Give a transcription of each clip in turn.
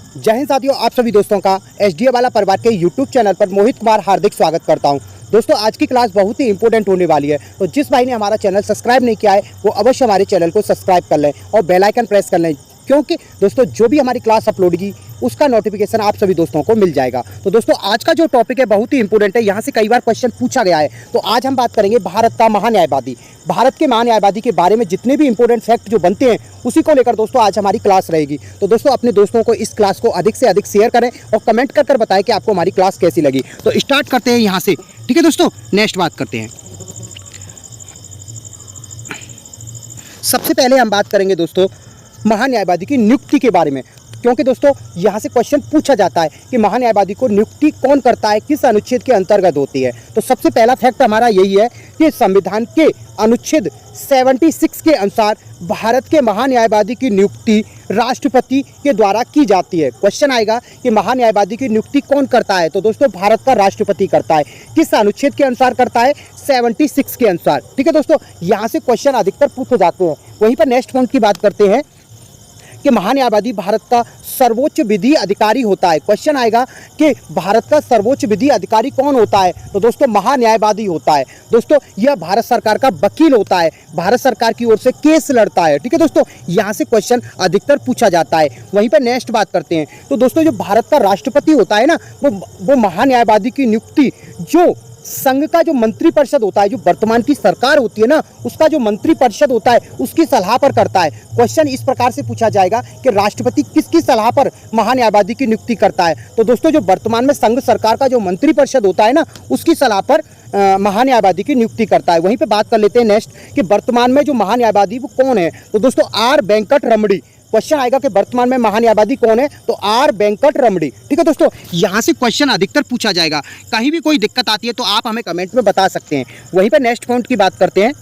जय हिंद साथियों, आप सभी दोस्तों का एचडीए वाला परिवार के यूट्यूब चैनल पर मोहित कुमार हार्दिक स्वागत करता हूं। दोस्तों, आज की क्लास बहुत ही इंपॉर्टेंट होने वाली है, तो जिस भाई ने हमारा चैनल सब्सक्राइब नहीं किया है वो अवश्य हमारे चैनल को सब्सक्राइब कर लें और बेल आइकन प्रेस कर लें, क्योंकि दोस्तों जो भी हमारी क्लास अपलोड की उसका नोटिफिकेशन आप सभी दोस्तों को मिल जाएगा। तो दोस्तों आज का जो टॉपिक है बहुत ही इंपॉर्टेंट है, यहाँ से कई बार क्वेश्चन पूछा गया है। तो आज हम बात करेंगे भारत का महान्यायवादी। भारत के महान्यायवादी के बारे में जितने भी इंपॉर्टेंट फैक्ट जो बनते हैं उसी को लेकर दोस्तों आज हमारी क्लास रहेगी। तो दोस्तों अपने दोस्तों को इस क्लास को अधिक से अधिक शेयर करें और कमेंट कर बताएं कि आपको हमारी क्लास कैसी लगी। तो स्टार्ट करते हैं यहाँ से, ठीक है दोस्तों। नेक्स्ट बात करते हैं। सबसे पहले हम बात करेंगे दोस्तों महान्यायवादी की नियुक्ति के बारे में, क्योंकि दोस्तों यहाँ से क्वेश्चन पूछा जाता है कि महान्यायवादी को नियुक्ति कौन करता है, किस अनुच्छेद के अंतर्गत होती है। तो सबसे पहला फैक्ट हमारा यही है कि संविधान के अनुच्छेद 76 के अनुसार भारत के महान्यायवादी की नियुक्ति राष्ट्रपति के द्वारा की जाती है। क्वेश्चन आएगा कि महान्यायवादी की नियुक्ति कौन करता है, तो दोस्तों भारत का राष्ट्रपति करता है। किस अनुच्छेद के अनुसार करता है? 76 के अनुसार, ठीक है दोस्तों। यहाँ से क्वेश्चन अधिकतर पूछे जाते हैं। वहीं पर नेक्स्ट पॉइंट की बात करते हैं कि महान्यायवादी भारत का सर्वोच्च विधि अधिकारी होता है। क्वेश्चन आएगा कि भारत का सर्वोच्च विधि अधिकारी कौन होता है, तो दोस्तों महान्यायवादी होता है। दोस्तों यह भारत सरकार का वकील होता है, भारत सरकार की ओर से केस लड़ता है, ठीक है दोस्तों। यहाँ से क्वेश्चन अधिकतर पूछा जाता है। वहीं पर नेक्स्ट बात करते हैं। तो दोस्तों जो भारत का राष्ट्रपति होता है ना, वो महान्यायवादी की नियुक्ति जो संघ का जो मंत्रिपरिषद होता है, जो वर्तमान की सरकार होती है ना, उसका जो मंत्रिपरिषद होता है उसकी सलाह पर करता है। क्वेश्चन इस प्रकार से पूछा जाएगा कि राष्ट्रपति किसकी सलाह पर महान्यायवादी की नियुक्ति करता है, तो दोस्तों जो वर्तमान में संघ सरकार का जो मंत्रिपरिषद होता है ना, उसकी सलाह पर महान्यायवादी की नियुक्ति करता है। वहीं पे बात कर लेते हैं नेक्स्ट कि वर्तमान में जो महान्यायवादी वो कौन है, तो दोस्तों आर वेंकट रमणी। क्वेश्चन आएगा कि वर्तमान में महान्यायवादी कौन है, तो आर वेंकट रमणी, ठीक है दोस्तों। यहाँ से क्वेश्चन अधिकतर पूछा जाएगा। कहीं भी कोई दिक्कत आती है तो आप हमें कमेंट में बता सकते हैं। वहीं पर नेक्स्ट पॉइंट की बात करते हैं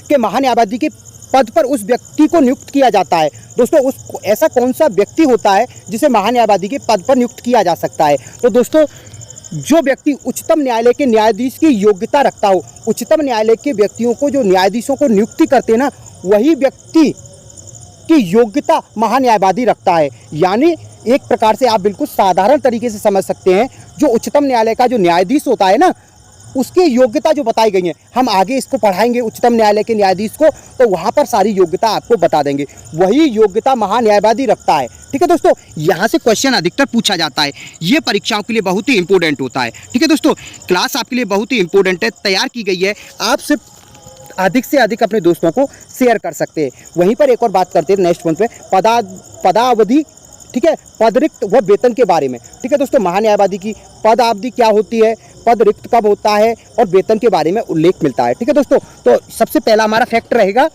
कि महान्यायवादी के पद पर उस व्यक्ति को नियुक्त किया जाता है। दोस्तों उस ऐसा कौन सा व्यक्ति होता है जिसे महान्यायवादी के पद पर नियुक्त किया जा सकता है, तो दोस्तों जो व्यक्ति उच्चतम न्यायालय के न्यायाधीश की योग्यता रखता हो। उच्चतम न्यायालय के व्यक्तियों को जो न्यायाधीशों को नियुक्ति करते हैं ना, वही व्यक्ति की योग्यता महान्यायवादी रखता है। यानी एक प्रकार से आप बिल्कुल साधारण तरीके से समझ सकते हैं, जो उच्चतम न्यायालय का जो न्यायाधीश होता है ना, उसकी योग्यता जो बताई गई है, हम आगे इसको पढ़ाएंगे उच्चतम न्यायालय के न्यायाधीश को, तो वहां पर सारी योग्यता आपको बता देंगे। वही योग्यता महान्यायवादी रखता है, ठीक है दोस्तों। यहाँ से क्वेश्चन अधिकतर पूछा जाता है। ये परीक्षाओं के लिए बहुत ही इंपॉर्टेंट होता है, ठीक है दोस्तों। क्लास आपके लिए बहुत ही इंपॉर्टेंट है, तैयार की गई है। आप सिर्फ अधिक से अधिक अपने दोस्तों को शेयर कर सकते हैं। वहीं पर एक और बात करते हैं नेक्स्ट पॉइंट पे, पदावधि, ठीक है, पद रिक्त व वेतन के बारे में, ठीक है दोस्तों। महान्यायवादी की पदावधि क्या होती है, पद रिक्त कब होता है और वेतन के बारे में उल्लेख मिलता है, ठीक है दोस्तों। तो सबसे पहला हमारा फैक्ट रहेगा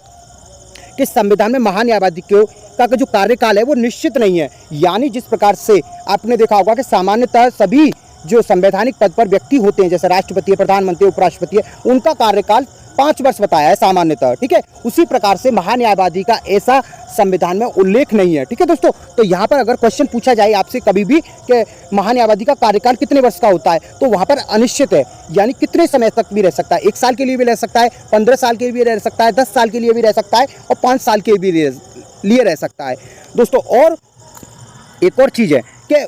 कि संविधान में महान्यायवादी का जो कार्यकाल है वो निश्चित नहीं है। यानी जिस प्रकार से आपने देखा होगा कि सामान्यतः सभी जो संवैधानिक पद पर व्यक्ति होते हैं, जैसे राष्ट्रपति है, प्रधानमंत्री, उपराष्ट्रपति है, उनका कार्यकाल 5 वर्ष बताया है सामान्यतः, ठीक है। उसी प्रकार से महान्यायवादी का ऐसा संविधान में उल्लेख नहीं है, ठीक है दोस्तों। तो यहाँ पर अगर क्वेश्चन पूछा जाए आपसे कभी भी कि महान्यायवादी का कार्यकाल कितने वर्ष का होता है, तो वहाँ पर अनिश्चित है। यानी कितने समय तक भी रह सकता है, 1 साल के लिए भी रह सकता है, 15 साल के लिए भी रह सकता है, 10 साल के लिए भी रह सकता है और 5 साल के लिए रह सकता है दोस्तों। और एक और चीज़ है कि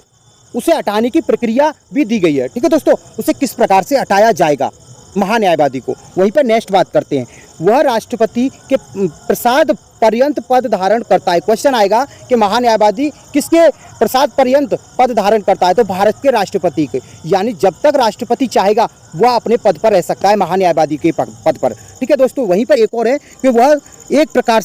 उसे हटाने की प्रक्रिया भी दी गई है, ठीक है दोस्तों। उसे किस प्रकार से हटाया जाएगा महान्यायवादी को, वहीं पर नेक्स्ट बात करते हैं। वह राष्ट्रपति के प्रसाद पर्यंत पद धारण करता है। क्वेश्चन आएगा कि महान्यायवादी किसके प्रसाद पर्यंत पद धारण करता है, तो भारत के राष्ट्रपति के। यानी जब तक राष्ट्रपति चाहेगा वह अपने पद पर रह सकता है, महान्यायवादी के पद पर, ठीक है दोस्तों। वहीं पर एक और है कि वह एक प्रकार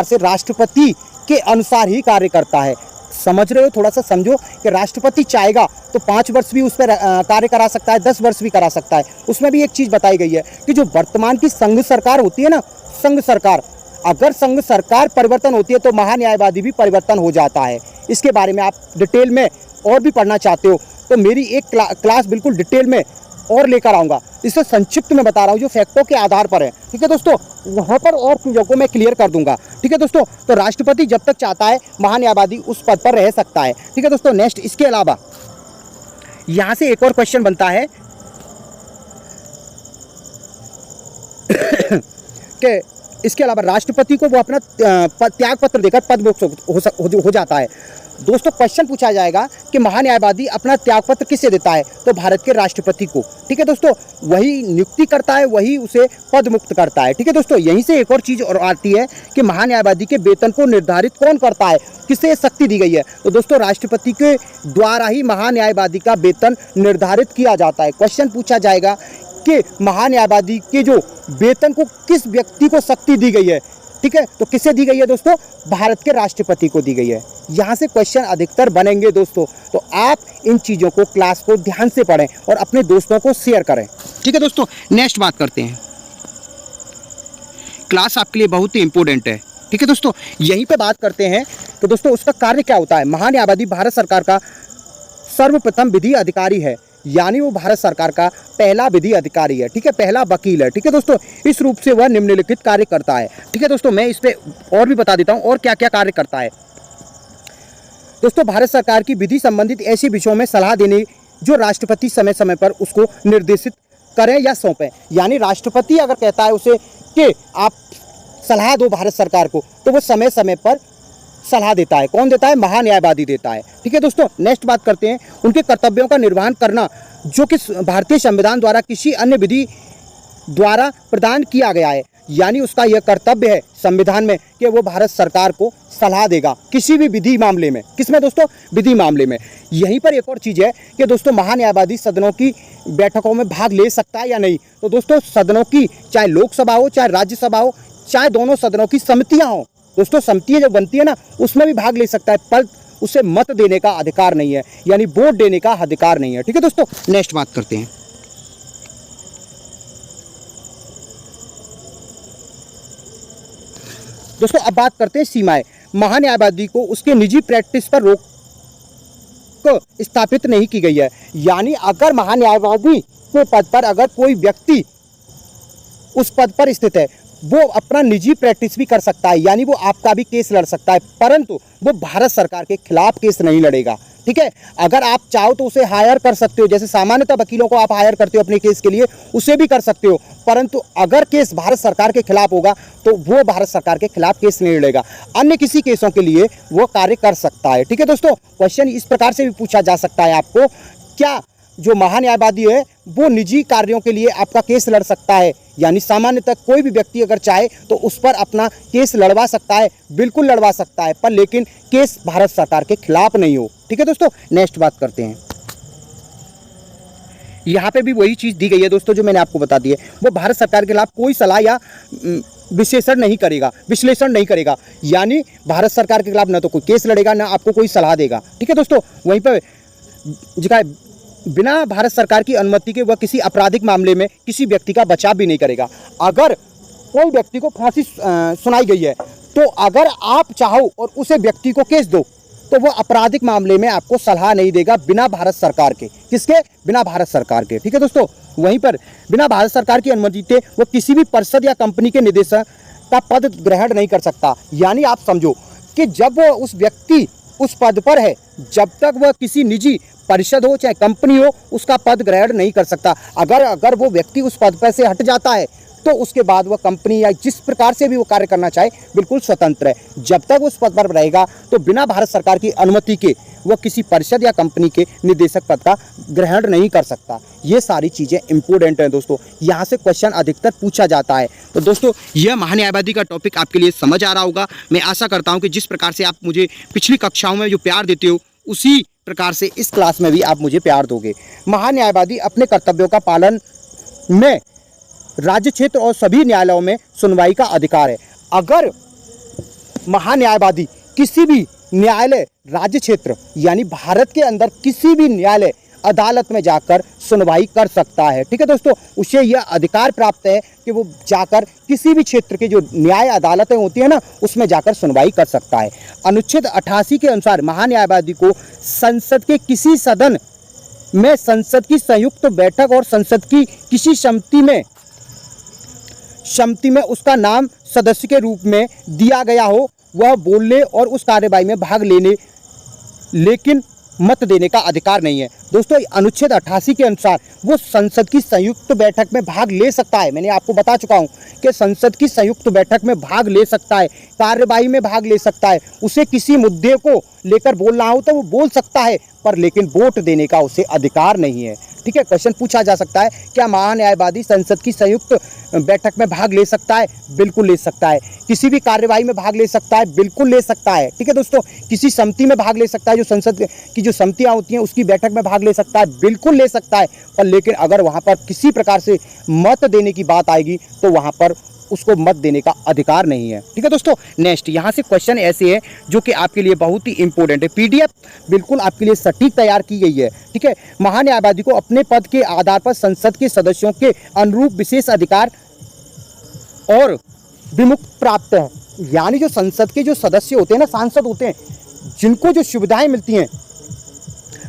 से राष्ट्रपति के अनुसार ही कार्य करता है। समझ रहे हो, थोड़ा सा समझो कि राष्ट्रपति चाहेगा तो 5 वर्ष भी उस पर कार्य करा सकता है, 10 वर्ष भी करा सकता है। उसमें भी एक चीज़ बताई गई है कि जो वर्तमान की संघ सरकार होती है ना, संघ सरकार, अगर संघ सरकार परिवर्तन होती है तो महान्यायवादी भी परिवर्तन हो जाता है। इसके बारे में आप डिटेल में और भी पढ़ना चाहते हो तो मेरी एक क्लास बिल्कुल डिटेल में और लेकर आऊँगा। इसे संक्षिप्त में बता रहा हूँ जो फैक्टों के आधार पर है, ठीक है दोस्तों। वहाँ पर और चीज़ों को मैं क्लियर कर दूंगा, ठीक है दोस्तों। तो राष्ट्रपति जब तक चाहता है महान्यायवादी उस पद पर रह सकता है, ठीक है दोस्तों। नेक्स्ट इसके अलावा यहाँ से एक और क्वेश्चन बनता है कि इसके अलावा राष्ट्रपति को वो अपना त्याग पत्र देकर पद मुक्त हो जाता है। दोस्तों क्वेश्चन पूछा जाएगा कि महान्यायवादी अपना त्यागपत्र किसे देता है, तो भारत के राष्ट्रपति को। ठीक है दोस्तों, वही नियुक्ति करता है, वही उसे पद मुक्त करता है। ठीक है दोस्तों, यहीं से एक और चीज़ और आती है कि महान्यायवादी के वेतन को निर्धारित कौन करता है, किसे शक्ति दी गई है, तो दोस्तों राष्ट्रपति के द्वारा ही महान्यायवादी का वेतन निर्धारित किया जाता है। क्वेश्चन पूछा जाएगा कि महान्यायवादी के जो वेतन को किस व्यक्ति को शक्ति दी गई है। ठीक है, तो किसे दी गई है दोस्तों, भारत के राष्ट्रपति को दी गई है। यहाँ से क्वेश्चन अधिकतर बनेंगे दोस्तों, तो आप इन चीज़ों को, क्लास को ध्यान से पढ़ें और अपने दोस्तों को शेयर करें। ठीक है दोस्तों, नेक्स्ट बात करते हैं। क्लास आपके लिए बहुत ही इंपॉर्टेंट है। ठीक है दोस्तों, यहीं पे बात करते हैं। तो दोस्तों उसका कार्य क्या होता है, महान्यायवादी भारत सरकार का सर्वप्रथम विधि अधिकारी है, यानी वो भारत सरकार का पहला विधि अधिकारी है। ठीक है, पहला वकील है। ठीक है दोस्तों, इस रूप से वह निम्नलिखित कार्य करता है। ठीक है दोस्तों, मैं इस पे और भी बता देता हूँ और क्या क्या कार्य करता है। दोस्तों भारत सरकार की विधि संबंधित ऐसे विषयों में सलाह देने जो राष्ट्रपति समय समय पर उसको निर्देशित करें या सौंपें, यानी राष्ट्रपति अगर कहता है उसे कि आप सलाह दो भारत सरकार को, तो वो समय समय पर सलाह देता है। कौन देता है, महान्यायवादी देता है। ठीक है दोस्तों, नेक्स्ट बात करते हैं उनके कर्तव्यों का निर्वहन करना जो कि भारतीय संविधान द्वारा किसी अन्य विधि द्वारा प्रदान किया गया है, यानी उसका यह कर्तव्य है संविधान में कि वो भारत सरकार को सलाह देगा किसी भी विधि मामले में। किसमें दोस्तों, विधि मामले में। यहीं पर एक और चीज़ है कि दोस्तों महान्यायवादी सदनों की बैठकों में भाग ले सकता है या नहीं, तो दोस्तों सदनों की, चाहे लोकसभा हो चाहे राज्यसभा हो, चाहे दोनों सदनों की समितियाँ हों, दोस्तों समितियाँ जब बनती है ना, उसमें भी भाग ले सकता है, पर उसे मत देने का अधिकार नहीं है, यानी वोट देने का अधिकार नहीं है। ठीक है दोस्तों, नेक्स्ट बात करते हैं। दोस्तों अब बात करते हैं सीमाएं। महान्यायवादी को उसके निजी प्रैक्टिस पर रोक स्थापित नहीं की गई है, यानी अगर महान्यायवादी के पद पर अगर कोई व्यक्ति उस पद पर स्थित है, वो अपना निजी प्रैक्टिस भी कर सकता है, यानी वो आपका भी केस लड़ सकता है, परंतु वो भारत सरकार के खिलाफ केस नहीं लड़ेगा। ठीक है, अगर आप चाहो तो उसे हायर कर सकते हो, जैसे सामान्यतः वकीलों को आप हायर करते हो अपने केस के लिए, उसे भी कर सकते हो, परंतु अगर केस भारत सरकार के खिलाफ होगा तो वो भारत सरकार के खिलाफ केस नहीं लड़ेगा, अन्य किसी केसों के लिए वो कार्य कर सकता है। ठीक है दोस्तों, क्वेश्चन इस प्रकार से भी पूछा जा सकता है आपको, क्या जो महान्यायवादी है वो निजी कार्यों के लिए आपका केस लड़ सकता है, यानी सामान्यतः कोई भी व्यक्ति अगर चाहे तो उस पर अपना केस लड़वा सकता है, बिल्कुल लड़वा सकता है, पर लेकिन केस भारत सरकार के खिलाफ नहीं हो। ठीक है दोस्तों, नेक्स्ट बात करते हैं। यहाँ पे भी वही चीज़ दी गई है दोस्तों जो मैंने आपको बता दी है, वो भारत सरकार के खिलाफ कोई सलाह या विश्लेषण नहीं करेगा, यानी भारत सरकार के खिलाफ ना तो कोई केस लड़ेगा ना आपको कोई सलाह देगा। ठीक है दोस्तों, वहीं पर बिना भारत सरकार की अनुमति के वह किसी आपराधिक मामले में किसी व्यक्ति का बचाव भी नहीं करेगा। अगर कोई व्यक्ति को फांसी सुनाई गई है, तो अगर आप चाहो और उसे व्यक्ति को केस दो, तो वो आपराधिक मामले में आपको सलाह नहीं देगा बिना भारत सरकार के। किसके, बिना भारत सरकार के। ठीक है दोस्तों, वहीं पर बिना भारत सरकार की अनुमति के वो किसी भी परिषद या कंपनी के निदेशक का पद ग्रहण नहीं कर सकता, यानी आप समझो कि जब वो उस व्यक्ति उस पद पर है, जब तक वह किसी निजी परिषद हो चाहे कंपनी हो, उसका पद ग्रहण नहीं कर सकता। अगर वो व्यक्ति उस पद पर से हट जाता है तो उसके बाद वह कंपनी या जिस प्रकार से भी वो कार्य करना चाहे बिल्कुल स्वतंत्र है। जब तक उस पद पर रहेगा तो बिना भारत सरकार की अनुमति के वह किसी परिषद या कंपनी के निदेशक पद का ग्रहण नहीं कर सकता। ये सारी चीज़ें इंपॉर्टेंट हैं दोस्तों, यहाँ से क्वेश्चन अधिकतर पूछा जाता है। तो दोस्तों यह महान्यायवादी का टॉपिक आपके लिए समझ आ रहा होगा। मैं आशा करता हूँ कि जिस प्रकार से आप मुझे पिछली कक्षाओं में जो प्यार देते हो, उसी प्रकार से इस क्लास में भी आप मुझे प्यार दोगे। महान्यायवादी अपने कर्तव्यों का पालन में राज्य क्षेत्र और सभी न्यायालयों में सुनवाई का अधिकार है। अगर महान्यायवादी किसी भी न्यायालय, राज्य क्षेत्र यानी भारत के अंदर किसी भी न्यायालय, अदालत में जाकर सुनवाई कर सकता है। ठीक है दोस्तों, उसे यह अधिकार प्राप्त है कि वो जाकर किसी भी क्षेत्र के जो न्याय अदालतें होती है ना, उसमें जाकर सुनवाई कर सकता है। अनुच्छेद 88 के अनुसार महान्यायवादी को संसद के किसी सदन में, संसद की संयुक्त बैठक और संसद की किसी समिति में उसका नाम सदस्य के रूप में दिया गया हो, वह बोलने और उस कार्यवाही में भाग लेने, लेकिन मत देने का अधिकार नहीं है। दोस्तों अनुच्छेद 88 के अनुसार वो संसद की संयुक्त बैठक में भाग ले सकता है। मैंने आपको बता चुका हूं कि संसद की संयुक्त बैठक में भाग ले सकता है, कार्यवाही में भाग ले सकता है, उसे किसी मुद्दे को लेकर बोलना हो तो वो बोल सकता है, पर लेकिन वोट देने का उसे अधिकार नहीं है। ठीक है, क्वेश्चन पूछा जा सकता है, क्या महान्यायवादी संसद की संयुक्त बैठक में भाग ले सकता है? बिल्कुल ले सकता है। किसी भी कार्यवाही में भाग ले सकता है? बिल्कुल ले सकता है। ठीक है दोस्तों, किसी समिति में भाग ले सकता है, जो संसद की जो समितियां होती हैं उसकी बैठक में भाग ले सकता है? बिल्कुल ले सकता है। पर लेकिन अगर वहां पर किसी प्रकार से मत देने की बात आएगी तो वहां पर उसको मत देने का अधिकार नहीं है। ठीक है दोस्तों, नेक्स्ट यहाँ से क्वेश्चन ऐसे है जो कि आपके लिए बहुत ही इंपॉर्टेंट है। पीडीएफ बिल्कुल आपके लिए सटीक तैयार की गई है। ठीक है, महान्यायवादी को अपने पद के आधार पर संसद के सदस्यों के अनुरूप विशेष अधिकार और विमुक्त प्राप्त है। यानी जो संसद के जो सदस्य होते हैं ना, सांसद होते हैं, जिनको जो सुविधाएं मिलती हैं,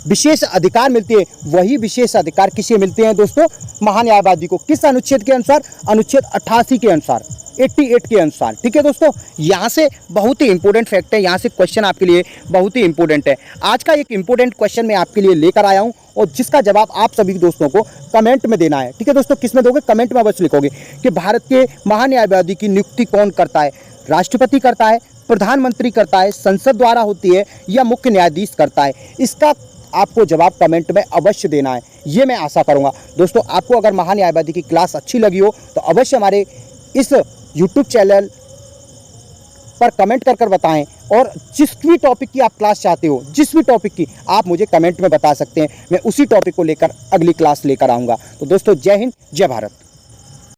विशेष अधिकार मिलती है, वही विशेष अधिकार किसे मिलते हैं दोस्तों? महान्यायवादी को। किस अनुच्छेद के अनुसार? अनुच्छेद 88 के अनुसार, 88 के अनुसार। ठीक है दोस्तों, यहाँ से बहुत ही इंपॉर्टेंट फैक्ट है, यहाँ से क्वेश्चन आपके लिए बहुत ही इंपॉर्टेंट है। आज का एक इंपॉर्टेंट क्वेश्चन मैं आपके लिए लेकर आया हूँ और जिसका जवाब आप सभी दोस्तों को कमेंट में देना है। ठीक है दोस्तों, किस में दोगे? कमेंट में अवश्य लिखोगे कि भारत के महान्यायवादी की नियुक्ति कौन करता है? राष्ट्रपति करता है, प्रधानमंत्री करता है, संसद द्वारा होती है, या मुख्य न्यायाधीश करता है? इसका आपको जवाब कमेंट में अवश्य देना है, ये मैं आशा करूंगा। दोस्तों, आपको अगर महान्यायवादी की क्लास अच्छी लगी हो तो अवश्य हमारे इस YouTube चैनल पर कमेंट कर बताएं, और जिस भी टॉपिक की आप क्लास चाहते हो, जिस भी टॉपिक की, आप मुझे कमेंट में बता सकते हैं। मैं उसी टॉपिक को लेकर अगली क्लास लेकर आऊँगा। तो दोस्तों, जय हिंद, जय भारत।